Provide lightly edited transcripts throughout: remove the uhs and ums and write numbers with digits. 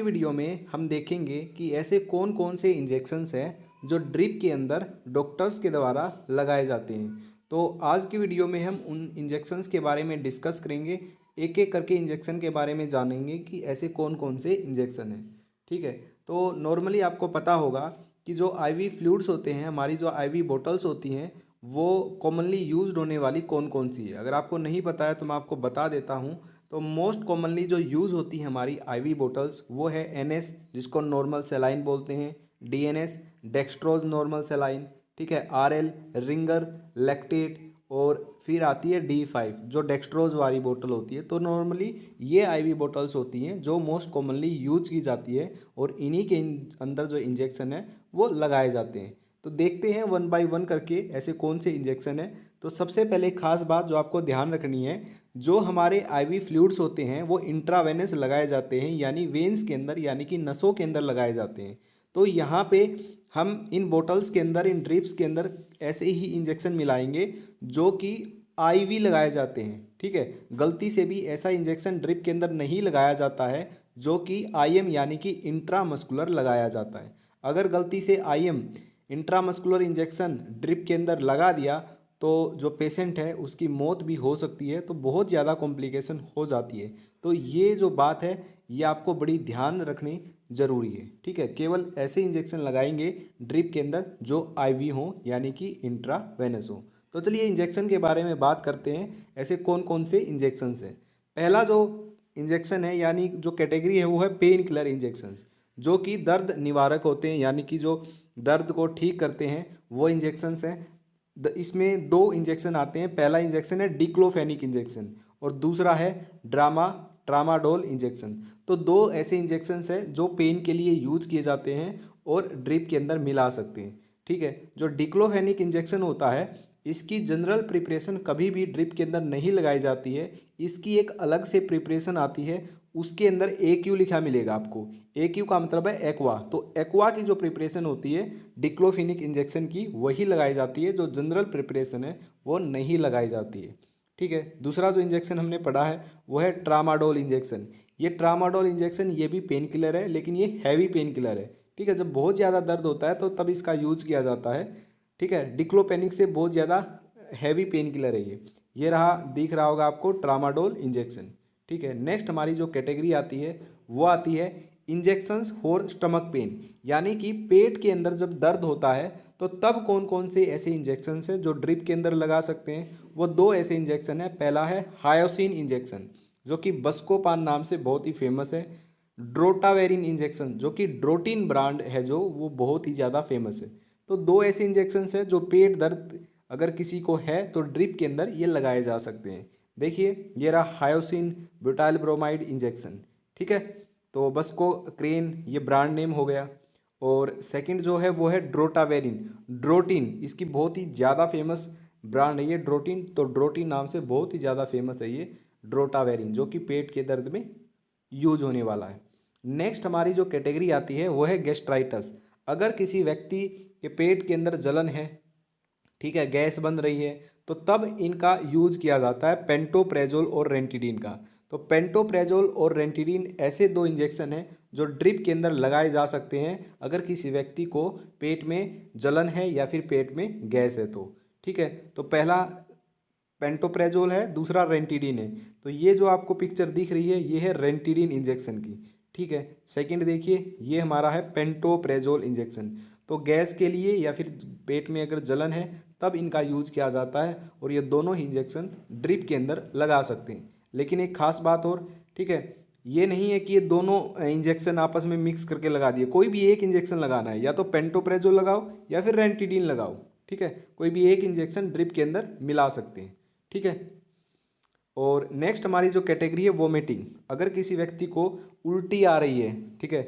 Video में हम देखेंगे कि ऐसे कौन कौन से इंजेक्शंस हैं जो ड्रिप के अंदर डॉक्टर्स के द्वारा लगाए जाते हैं। तो आज की वीडियो में हम उन इंजेक्शंस के बारे में डिस्कस करेंगे, एक एक करके इंजेक्शन के बारे में जानेंगे कि ऐसे कौन कौन से इंजेक्शन हैं। ठीक है, तो नॉर्मली आपको पता होगा कि जो आईवी फ्लूइड्स होते हैं, हमारी जो आईवी बोतल्स होती हैं, वो कॉमनली यूज्ड होने वाली कौन कौन सी है। अगर आपको नहीं पता है तो मैं आपको बता देता हूँ। तो मोस्ट कॉमनली जो यूज़ होती है हमारी आईवी बोटल्स, वो है एनएस, जिसको नॉर्मल सेलाइन बोलते हैं, डीएनएस डेक्सट्रोज नॉर्मल सेलाइन, ठीक है, आरएल रिंगर लैक्टेट, और फिर आती है डी5 जो डेक्सट्रोज वाली बोतल होती है। तो नॉर्मली ये आईवी बोटल्स होती हैं जो मोस्ट कॉमनली यूज की जाती है और इन्हीं के अंदर जो इंजेक्शन है वो लगाए जाते हैं। तो देखते हैं वन बाय वन करके ऐसे कौन से इंजेक्शन है। तो सबसे पहले खास बात जो आपको ध्यान रखनी है, जो हमारे आईवी फ्लूइड्स होते हैं वो इंट्रावेनस लगाए जाते हैं, यानी वेन्स के अंदर, यानी कि नसों के अंदर लगाए जाते हैं। तो यहाँ पे हम इन बोटल्स के अंदर, इन ड्रिप्स के अंदर ऐसे ही इंजेक्शन मिलाएंगे जो कि आईवी लगाए जाते हैं। ठीक है, गलती से भी ऐसा इंजेक्शन ड्रिप के अंदर नहीं लगाया जाता है जो कि आईएम यानी कि इंट्रामस्कुलर लगाया जाता है। अगर गलती से आईएम इंट्रामस्कुलर इंजेक्शन ड्रिप के अंदर लगा दिया तो जो पेशेंट है उसकी मौत भी हो सकती है, तो बहुत ज़्यादा कॉम्प्लिकेशन हो जाती है। तो ये जो बात है ये आपको बड़ी ध्यान रखनी ज़रूरी है। ठीक है, केवल ऐसे इंजेक्शन लगाएंगे ड्रिप के अंदर जो आईवी हो, यानी कि इंट्रावेनस हो। तो चलिए इंजेक्शन के बारे में बात करते हैं, ऐसे कौन कौन से इंजेक्शन हैं। पहला जो इंजेक्शन है, यानी जो कैटेगरी है, वो है पेन किलर इंजेक्शंस, जो कि दर्द निवारक होते हैं, यानी कि जो दर्द को ठीक करते हैं वो इंजेक्शंस हैं। इसमें दो इंजेक्शन आते हैं। पहला इंजेक्शन है डिक्लोफेनिक इंजेक्शन और दूसरा है ट्रामाडोल इंजेक्शन। तो दो ऐसे इंजेक्शंस हैं जो पेन के लिए यूज किए जाते हैं और ड्रिप के अंदर मिला सकते हैं। ठीक है, जो डिक्लोफेनिक इंजेक्शन होता है इसकी जनरल प्रिपरेशन कभी भी ड्रिप के अंदर नहीं लगाई जाती है। इसकी एक अलग से प्रिपरेशन आती है, उसके अंदर AQ लिखा मिलेगा आपको। AQ का मतलब है एक्वा। तो एक्वा की जो प्रिपरेशन होती है डिक्लोफेनिक इंजेक्शन की, वही लगाई जाती है। जो जनरल प्रिपरेशन है वो नहीं लगाई जाती है। ठीक है, दूसरा जो इंजेक्शन हमने पढ़ा है वो है ट्रामाडोल इंजेक्शन। ये ट्रामाडोल इंजेक्शन ये भी पेन किलर है, लेकिन ये हैवी पेन किलर है। ठीक है, जब बहुत ज़्यादा दर्द होता है तो तब इसका यूज किया जाता है। ठीक है, डिक्लोफेनिक से बहुत ज़्यादा हैवी पेन किलर है ये रहा, दिख रहा होगा आपको ट्रामाडोल इंजेक्शन। ठीक है, नेक्स्ट हमारी जो कैटेगरी आती है वो आती है इंजेक्शंस फॉर स्टमक पेन, यानी कि पेट के अंदर जब दर्द होता है तो तब कौन कौन से ऐसे इंजेक्शंस हैं जो ड्रिप के अंदर लगा सकते हैं। वो दो ऐसे इंजेक्शन है। पहला है हायोसिन इंजेक्शन, जो कि बस्कोपान नाम से बहुत ही फेमस है। ड्रोटावेरिन इंजेक्शन, जो कि ड्रोटिन ब्रांड है, जो वो बहुत ही ज़्यादा फेमस है। तो दो ऐसे इंजेक्शंस हैं जो पेट दर्द अगर किसी को है तो ड्रिप के अंदर ये लगाए जा सकते हैं। देखिए ये रहा हायोसिन ब्यूटाइल ब्रोमाइड इंजेक्शन। ठीक है, तो बस को क्रेन ये ब्रांड नेम हो गया। और सेकंड जो है वो है ड्रोटावेरिन, ड्रोटिन, इसकी बहुत ही ज़्यादा फेमस ब्रांड है ये ड्रोटिन। तो ड्रोटिन नाम से बहुत ही ज़्यादा फेमस है ये ड्रोटावेरिन, जो कि पेट के दर्द में यूज होने वाला है। नेक्स्ट हमारी जो कैटेगरी आती है वो है गैस्ट्राइटस। अगर किसी व्यक्ति के पेट के अंदर जलन है, ठीक है, गैस बन रही है, तो तब इनका यूज किया जाता है पेंटोप्रेजोल और रेंटिडीन का। तो पेंटोप्रेजोल और रेंटिडीन ऐसे दो इंजेक्शन हैं जो ड्रिप के अंदर लगाए जा सकते हैं अगर किसी व्यक्ति को पेट में जलन है या फिर पेट में गैस है तो। ठीक है, तो पहला पेंटोप्रेजोल है, दूसरा रेंटिडीन है। तो ये जो आपको पिक्चर दिख रही है ये है रेंटिडीन इंजेक्शन की। ठीक है, सेकंड देखिए ये हमारा है पेंटोप्रेजोल इंजेक्शन। तो गैस के लिए या फिर पेट में अगर जलन है तब इनका यूज किया जाता है और ये दोनों ही इंजेक्शन ड्रिप के अंदर लगा सकते हैं। लेकिन एक खास बात और, ठीक है, ये नहीं है कि ये दोनों इंजेक्शन आपस में मिक्स करके लगा दिए। कोई भी एक इंजेक्शन लगाना है, या तो पेंटोप्रेजोल लगाओ या फिर रेंटिडीन लगाओ। ठीक है, कोई भी एक इंजेक्शन ड्रिप के अंदर मिला सकते हैं। ठीक है, और नेक्स्ट हमारी जो कैटेगरी है वोमिटिंग। अगर किसी व्यक्ति को उल्टी आ रही है, ठीक है,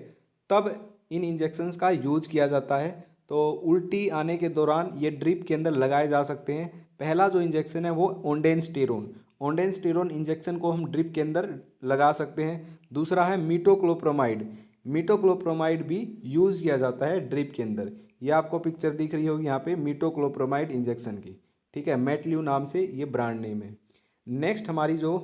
तब इन इंजेक्शंस का यूज किया जाता है। तो उल्टी आने के दौरान ये ड्रिप के अंदर लगाए जा सकते हैं। पहला जो इंजेक्शन है वो ओंडेनस्टेरोन, ओंडेनस्टेरोन इंजेक्शन को हम ड्रिप के अंदर लगा सकते हैं। दूसरा है मीटोक्लोप्रोमाइड, मीटोक्लोप्रोमाइड भी यूज़ किया जाता है ड्रिप के अंदर। ये आपको पिक्चर दिख रही होगी यहाँ पे मीटोक्लोप्रोमाइड इंजेक्शन की। ठीक है, मेटल्यू नाम से ये ब्रांड नेम है। नेक्स्ट हमारी जो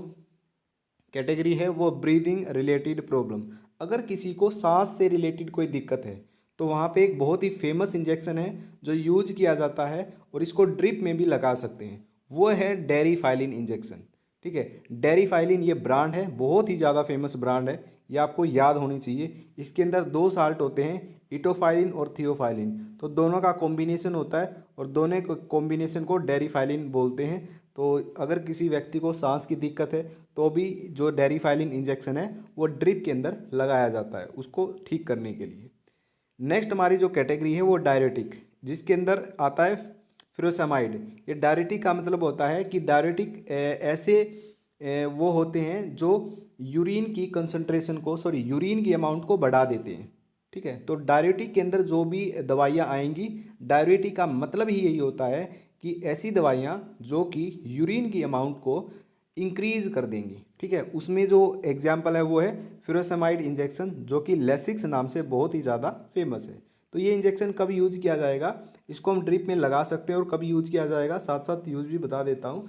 कैटेगरी है वो ब्रीदिंग रिलेटेड प्रॉब्लम। अगर किसी को सांस से रिलेटेड कोई दिक्कत है तो वहाँ पे एक बहुत ही फेमस इंजेक्शन है जो यूज किया जाता है और इसको ड्रिप में भी लगा सकते हैं, वो है डेरिफाइलिन इंजेक्शन। ठीक है, डेरिफाइलिन ये ब्रांड है, बहुत ही ज़्यादा फेमस ब्रांड है, ये आपको याद होनी चाहिए। इसके अंदर दो साल्ट होते हैं, इटोफाइलिन और थियोफाइलिन, तो दोनों का कॉम्बिनेशन होता है और दोनों कॉम्बिनेशन को डेरिफाइलिन बोलते हैं। तो अगर किसी व्यक्ति को सांस की दिक्कत है तो भी जो डेरिफाइलिन इंजेक्शन है वो ड्रिप के अंदर लगाया जाता है उसको ठीक करने के लिए। नेक्स्ट हमारी जो कैटेगरी है वो डायरेटिक, जिसके अंदर आता है फ्यूरोसेमाइड। ये डायरेटिक का मतलब होता है कि डायरेटिक ऐसे वो होते हैं जो यूरिन की कंसंट्रेशन को, सॉरी यूरिन की अमाउंट को बढ़ा देते हैं। ठीक है, तो डायरेटिक के अंदर जो भी दवाइयाँ आएंगी, डायरेटिक का मतलब ही यही होता है कि ऐसी दवाइयाँ जो कि यूरिन की अमाउंट को इंक्रीज कर देंगी। ठीक है, उसमें जो एग्जाम्पल है वो है फ्यूरोसेमाइड इंजेक्शन, जो कि लेसिक्स नाम से बहुत ही ज़्यादा फेमस है। तो ये इंजेक्शन कब यूज किया जाएगा, इसको हम ड्रिप में लगा सकते हैं और कब यूज किया जाएगा, साथ साथ यूज भी बता देता हूँ।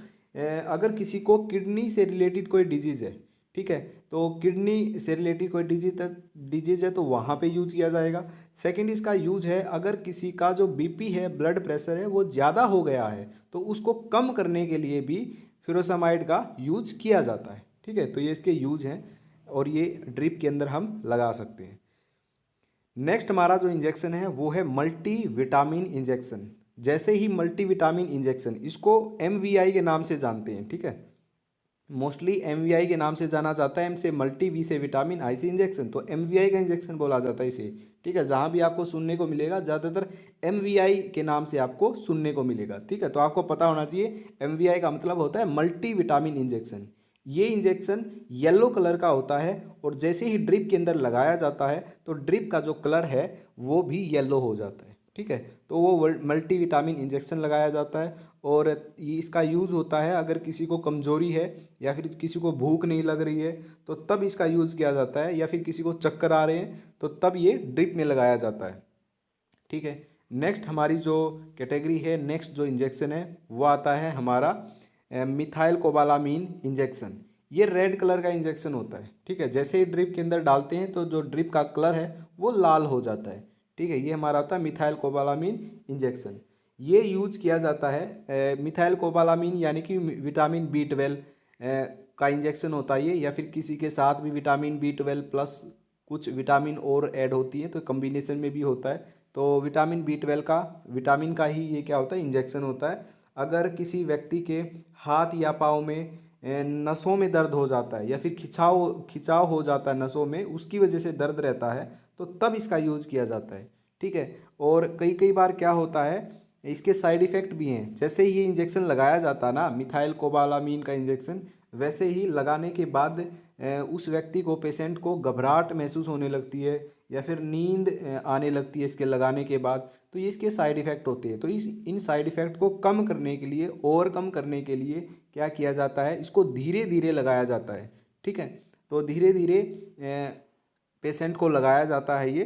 अगर किसी को किडनी से रिलेटेड कोई डिजीज़ है, ठीक है, तो किडनी से रिलेटेड कोई डिजीज़ है तो वहाँ पे यूज किया जाएगा। सेकंड इसका यूज है अगर किसी का जो बीपी है, ब्लड प्रेशर है, वो ज़्यादा हो गया है तो उसको कम करने के लिए भी फ्यूरोसेमाइड का यूज किया जाता है। ठीक है, तो ये इसके यूज हैं और ये ड्रिप के अंदर हम लगा सकते हैं। नेक्स्ट हमारा जो इंजेक्शन है वो है मल्टी विटामिन इंजेक्शन। जैसे ही मल्टी विटामिन इंजेक्शन, इसको MVI के नाम से जानते हैं। ठीक है, मोस्टली MVI के नाम से जाना जाता है, एम से मल्टी, वी से विटामिन, आई से इंजेक्शन, तो MVI का इंजेक्शन बोला जाता है इसे। ठीक है, जहाँ भी आपको सुनने को मिलेगा ज़्यादातर MVI के नाम से आपको सुनने को मिलेगा। ठीक है, तो आपको पता होना चाहिए MVI का मतलब होता है मल्टी विटामिन इंजेक्शन। ये इंजेक्शन येलो कलर का होता है और जैसे ही ड्रिप के अंदर लगाया जाता है तो ड्रिप का जो कलर है वो भी येलो हो जाता है। ठीक है, तो वो मल्टी विटामिन इंजेक्शन लगाया जाता है और इसका यूज़ होता है अगर किसी को कमजोरी है या फिर किसी को भूख नहीं लग रही है तो तब इसका यूज़ किया जाता है, या फिर किसी को चक्कर आ रहे हैं तो तब ये ड्रिप में लगाया जाता है। ठीक है, नेक्स्ट हमारी जो कैटेगरी है, नेक्स्ट जो इंजेक्शन है वो आता है हमारा मिथाइल कोबालामीन इंजेक्शन। ये रेड कलर का इंजेक्शन होता है। ठीक है, जैसे ही ड्रिप के अंदर डालते हैं तो जो ड्रिप का कलर है वो लाल हो जाता है। ठीक है, ये हमारा होता है मिथाइल कोबालामीन इंजेक्शन। ये यूज किया जाता है मिथाइल कोबालामीन यानी कि विटामिन B12 का इंजेक्शन होता है ये, या फिर किसी के साथ भी विटामिन B12 प्लस कुछ विटामिन और ऐड होती है तो कम्बिनेशन में भी होता है। तो विटामिन B12 का, विटामिन का ही ये क्या होता है, इंजेक्शन होता है। अगर किसी व्यक्ति के हाथ या पाँव में नसों में दर्द हो जाता है या फिर खिंचाव खिंचाव हो जाता है नसों में, उसकी वजह से दर्द रहता है तो तब इसका यूज़ किया जाता है। ठीक है, और कई कई बार क्या होता है, इसके साइड इफ़ेक्ट भी हैं। जैसे ही ये इंजेक्शन लगाया जाता है ना, मिथाइल कोबालामीन का इंजेक्शन, वैसे ही लगाने के बाद उस व्यक्ति को, पेशेंट को घबराहट महसूस होने लगती है या फिर नींद आने लगती है इसके लगाने के बाद। तो ये इसके साइड इफ़ेक्ट होते हैं। तो इन साइड इफ़ेक्ट को कम करने के लिए, ओवरकम करने के लिए क्या किया जाता है, इसको धीरे धीरे लगाया जाता है। ठीक है, तो धीरे धीरे पेशेंट को लगाया जाता है ये,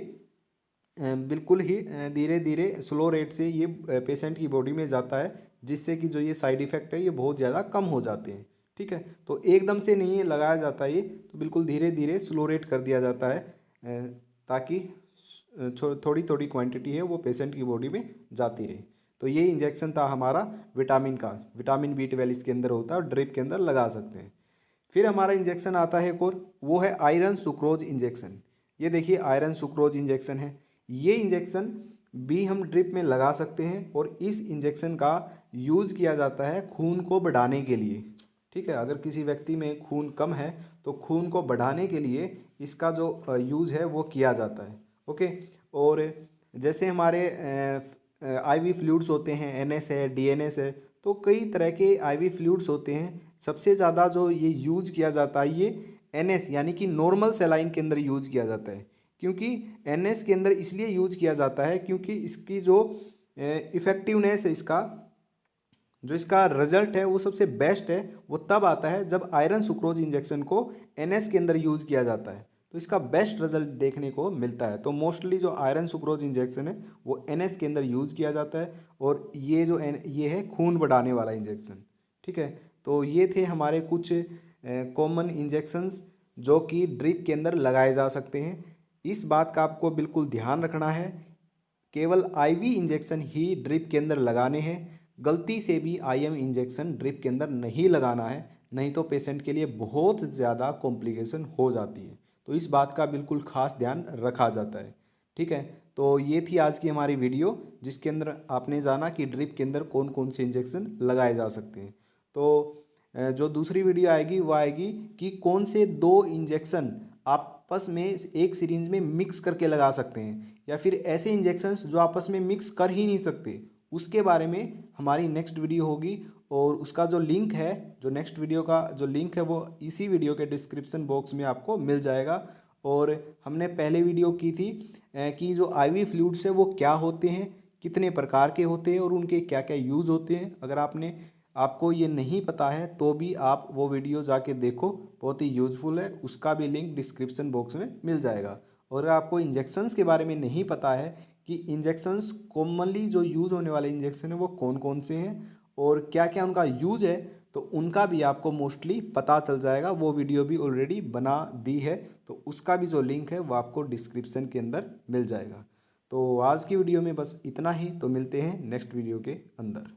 बिल्कुल ही धीरे धीरे स्लो रेट से ये पेशेंट की बॉडी में जाता है, जिससे कि जो ये साइड इफ़ेक्ट है ये बहुत ज़्यादा कम हो जाते हैं। ठीक है, तो एकदम से नहीं लगाया जाता ये, तो बिल्कुल धीरे धीरे स्लो रेट कर दिया जाता है ताकि थोड़ी थोड़ी क्वांटिटी है वो पेशेंट की बॉडी में जाती रहे। तो ये इंजेक्शन था हमारा विटामिन का, विटामिन B12 इसके अंदर होता है और ड्रिप के अंदर लगा सकते हैं। फिर हमारा इंजेक्शन आता है एक और, वो है आयरन सुक्रोज इंजेक्शन। ये देखिए आयरन सुक्रोज इंजेक्शन है। ये इंजेक्शन भी हम ड्रिप में लगा सकते हैं और इस इंजेक्शन का यूज़ किया जाता है खून को बढ़ाने के लिए। ठीक है, अगर किसी व्यक्ति में खून कम है तो खून को बढ़ाने के लिए इसका जो यूज़ है वो किया जाता है। ओके, और जैसे हमारे IV फ्लूइड्स होते हैं, NS है, DNS है, तो कई तरह के IV फ्लूइड्स होते हैं। सबसे ज़्यादा जो ये यूज़ किया जाता है ये NS यानी कि नॉर्मल सेलाइन के अंदर यूज़ किया जाता है। क्योंकि NS के अंदर इसलिए यूज़ किया जाता है क्योंकि इसकी जो इफ़ेक्टिवनेस है, इसका जो इसका रिजल्ट है वो सबसे बेस्ट है, वो तब आता है जब आयरन सुक्रोज इंजेक्शन को NS के अंदर यूज़ किया जाता है, तो इसका बेस्ट रिजल्ट देखने को मिलता है। तो मोस्टली जो आयरन सुक्रोज इंजेक्शन है वो NS के अंदर यूज़ किया जाता है और ये जो ये है खून बढ़ाने वाला इंजेक्शन। ठीक है, तो ये थे हमारे कुछ कॉमन इंजेक्शंस जो कि ड्रिप के अंदर लगाए जा सकते हैं। इस बात का आपको बिल्कुल ध्यान रखना है, केवल आईवी इंजेक्शन ही ड्रिप के अंदर लगाने हैं। गलती से भी आईएम इंजेक्शन ड्रिप के अंदर नहीं लगाना है, नहीं तो पेशेंट के लिए बहुत ज़्यादा कॉम्प्लिकेशन हो जाती है। तो इस बात का बिल्कुल खास ध्यान रखा जाता है। ठीक है, तो ये थी आज की हमारी वीडियो, जिसके अंदर आपने जाना कि ड्रिप के अंदर कौन कौन से इंजेक्शन लगाए जा सकते हैं। तो जो दूसरी वीडियो आएगी वो आएगी कि कौन से दो इंजेक्शन आपस में एक सिरिंज में मिक्स करके लगा सकते हैं, या फिर ऐसे इंजेक्शंस जो आपस में मिक्स कर ही नहीं सकते, उसके बारे में हमारी नेक्स्ट वीडियो होगी। और उसका जो लिंक है, जो नेक्स्ट वीडियो का जो लिंक है, वो इसी वीडियो के डिस्क्रिप्शन बॉक्स में आपको मिल जाएगा। और हमने पहले वीडियो की थी कि जो आईवी फ्लूइड्स है वो क्या होते हैं, कितने प्रकार के होते हैं और उनके क्या क्या यूज़ होते हैं। अगर आपको ये नहीं पता है तो भी आप वो वीडियो जाके देखो, बहुत ही यूज़फुल है। उसका भी लिंक डिस्क्रिप्शन बॉक्स में मिल जाएगा। और अगर आपको इंजेक्शन्स के बारे में नहीं पता है कि इंजेक्शन्स कॉमनली जो यूज़ होने वाले इंजेक्शन है वो कौन कौन से हैं और क्या क्या उनका यूज़ है, तो उनका भी आपको मोस्टली पता चल जाएगा। वो वीडियो भी ऑलरेडी बना दी है, तो उसका भी जो लिंक है वो आपको डिस्क्रिप्शन के अंदर मिल जाएगा। तो आज की वीडियो में बस इतना ही, तो मिलते हैं नेक्स्ट वीडियो के अंदर।